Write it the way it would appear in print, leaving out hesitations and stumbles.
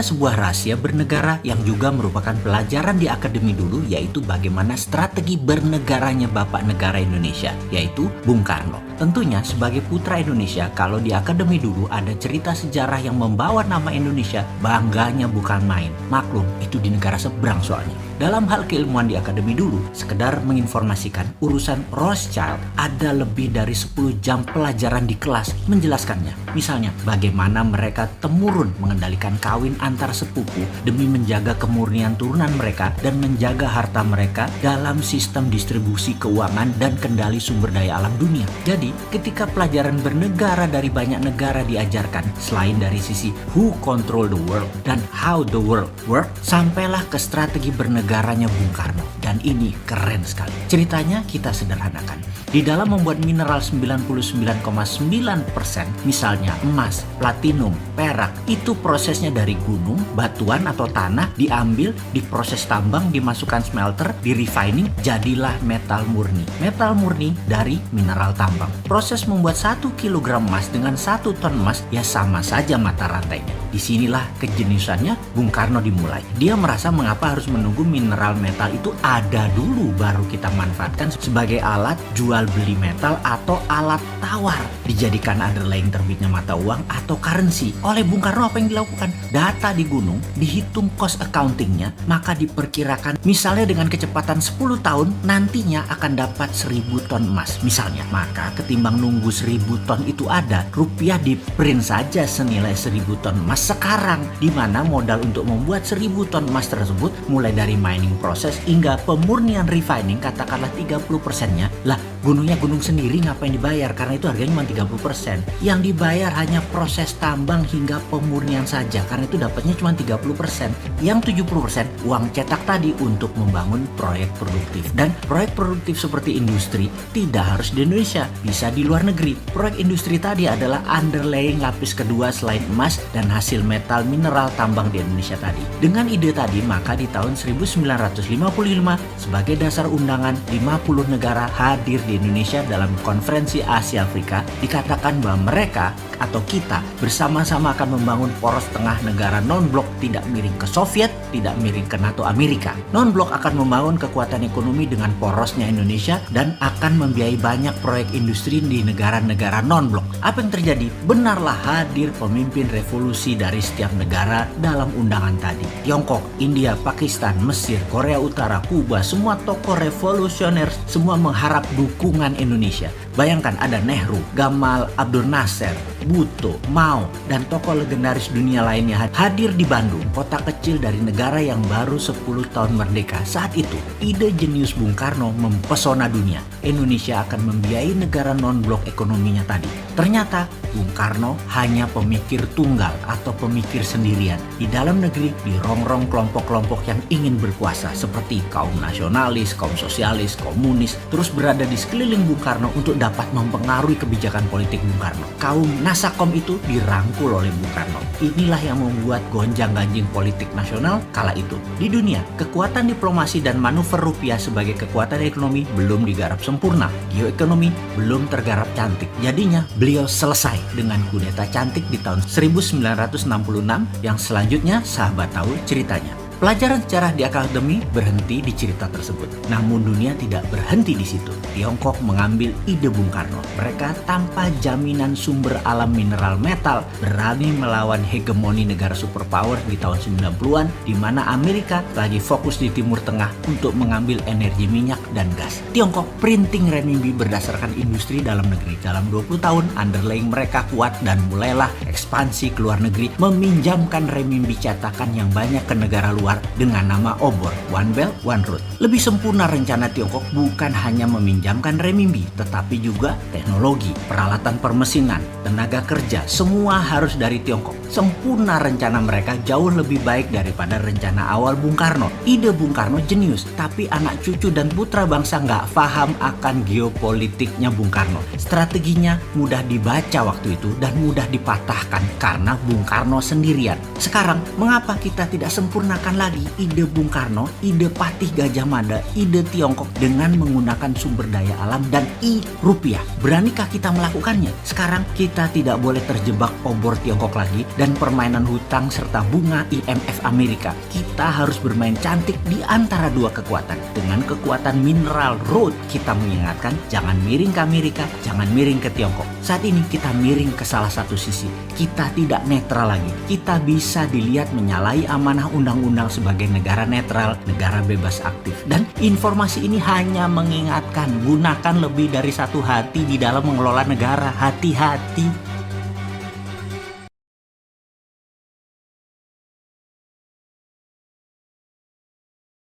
sebuah rahasia bernegara yang juga merupakan pelajaran di akademi dulu, yaitu bagaimana strategi bernegaranya Bapak Negara Indonesia, yaitu Bung Karno. Tentunya sebagai putra Indonesia, kalau di akademi dulu ada cerita sejarah yang membawa nama Indonesia, bangganya bukan main. Maklum, itu di negara seberang soalnya. Dalam hal keilmuan di akademi dulu, sekedar menginformasikan urusan Rothschild, ada lebih dari 10 jam pelajaran di kelas menjelaskannya. Misalnya, bagaimana mereka temurun mengendalikan kawin antar sepupu demi menjaga kemurnian turunan mereka dan menjaga harta mereka dalam sistem distribusi keuangan dan kendali sumber daya alam dunia. Jadi, ketika pelajaran bernegara dari banyak negara diajarkan, selain dari sisi who control the world dan how the world work, sampailah ke strategi bernegaranya Bung Karno. Dan ini keren sekali. Ceritanya kita sederhanakan. Di dalam membuat mineral 99,9%, misalnya emas, platinum, perak, itu prosesnya dari gunung, batuan atau tanah, diambil, diproses tambang, dimasukkan smelter, di refining, jadilah metal murni. Metal murni dari mineral tambang. Proses membuat 1 kg emas dengan 1 ton emas ya sama saja mata rantainya. Disinilah kejeniusannya Bung Karno dimulai. Dia merasa mengapa harus menunggu mineral metal itu ada dulu baru kita manfaatkan sebagai alat jual beli metal atau alat tawar, dijadikan underlying terbitnya mata uang atau currency. Oleh Bung Karno apa yang dilakukan? Data di gunung, dihitung cost accountingnya, maka diperkirakan misalnya dengan kecepatan 10 tahun nantinya akan dapat 1000 ton emas misalnya. Maka ketimbang nunggu 1000 ton itu ada, rupiah di print saja senilai 1000 ton emas sekarang, di mana modal untuk membuat 1000 ton emas tersebut mulai dari mining proses hingga pemurnian refining katakanlah 30%-nya. Lah, gunungnya gunung sendiri ngapain dibayar? Karena itu harganya cuma 30%. Yang dibayar hanya proses tambang hingga pemurnian saja, karena itu dapatnya cuma 30%. Yang 70% uang cetak tadi untuk membangun proyek produktif. Dan proyek produktif seperti industri tidak harus di Indonesia, bisa di luar negeri. Proyek industri tadi adalah underlying lapis kedua selain emas dan hasil metal mineral tambang di Indonesia tadi. Dengan ide tadi, maka di tahun 1955 sebagai dasar undangan 50 negara hadir di Indonesia dalam konferensi Asia Afrika, dikatakan bahwa mereka atau kita bersama-sama akan membangun poros tengah negara non-blok, tidak miring ke Soviet, tidak miring ke NATO Amerika. Non-blok akan membangun kekuatan ekonomi dengan porosnya Indonesia dan akan membiayai banyak proyek industri di negara-negara non-blok. Apa yang terjadi? Benarlah hadir pemimpin revolusi dari setiap negara dalam undangan tadi. Tiongkok, India, Pakistan, Mesir, Korea Utara, Kuba, semua tokoh revolusioner semua mengharap dukungan Indonesia. Bayangkan ada Nehru, Gamal Abdul Nasser, Bhutto, Mao, dan tokoh legendaris dunia lainnya hadir di Bandung, kota kecil dari negara yang baru 10 tahun merdeka. Saat itu, ide jenius Bung Karno mempesona dunia. Indonesia akan membiayai negara non-blok ekonominya tadi. Ternyata, Bung Karno hanya pemikir tunggal atau pemikir sendirian. Di dalam negeri dirongrong kelompok-kelompok yang ingin berkuasa seperti kaum nasionalis, kaum sosialis, komunis, terus berada di sekeliling Bung Karno untuk dapat mempengaruhi kebijakan politik Bung Karno. Kaum Nasakom itu dirangkul oleh Bung Karno. Inilah yang membuat gonjang-ganjing politik nasional kala itu. Di dunia, kekuatan diplomasi dan manuver rupiah sebagai kekuatan ekonomi belum digarap sempurna. Geoekonomi belum tergarap cantik. Jadinya, beliau selesai dengan kudeta cantik di tahun 1966 yang selanjutnya sahabat tahu ceritanya. Pelajaran sejarah di akademi berhenti di cerita tersebut. Namun dunia tidak berhenti di situ. Tiongkok mengambil ide Bung Karno. Mereka tanpa jaminan sumber alam mineral metal berani melawan hegemoni negara superpower di tahun 90-an, di mana Amerika lagi fokus di Timur Tengah untuk mengambil energi minyak dan gas. Tiongkok printing renminbi berdasarkan industri dalam negeri. Dalam 20 tahun underlying mereka kuat dan mulailah ekspansi ke luar negeri, meminjamkan renminbi cetakan yang banyak ke negara luar dengan nama obor, One Belt, One Road. Lebih sempurna rencana Tiongkok bukan hanya meminjamkan renminbi, tetapi juga teknologi, peralatan permesinan, tenaga kerja, semua harus dari Tiongkok. Sempurna rencana mereka jauh lebih baik daripada rencana awal Bung Karno. Ide Bung Karno jenius, tapi anak cucu dan putra para bangsa nggak paham akan geopolitiknya Bung Karno. Strateginya mudah dibaca waktu itu dan mudah dipatahkan karena Bung Karno sendirian. Sekarang, mengapa kita tidak sempurnakan lagi ide Bung Karno, ide Patih Gajah Mada, ide Tiongkok dengan menggunakan sumber daya alam dan rupiah? Beranikah kita melakukannya? Sekarang kita tidak boleh terjebak obor Tiongkok lagi dan permainan hutang serta bunga IMF Amerika. Kita harus bermain cantik di antara dua kekuatan. Dengan kekuatan mineral road, kita mengingatkan jangan miring ke Amerika, jangan miring ke Tiongkok. Saat ini kita miring ke salah satu sisi. Kita tidak netral lagi. Kita bisa dilihat menyalahi amanah undang-undang sebagai negara netral, negara bebas aktif. Dan informasi ini hanya mengingatkan, gunakan lebih dari satu hati di dalam mengelola negara. Hati-hati.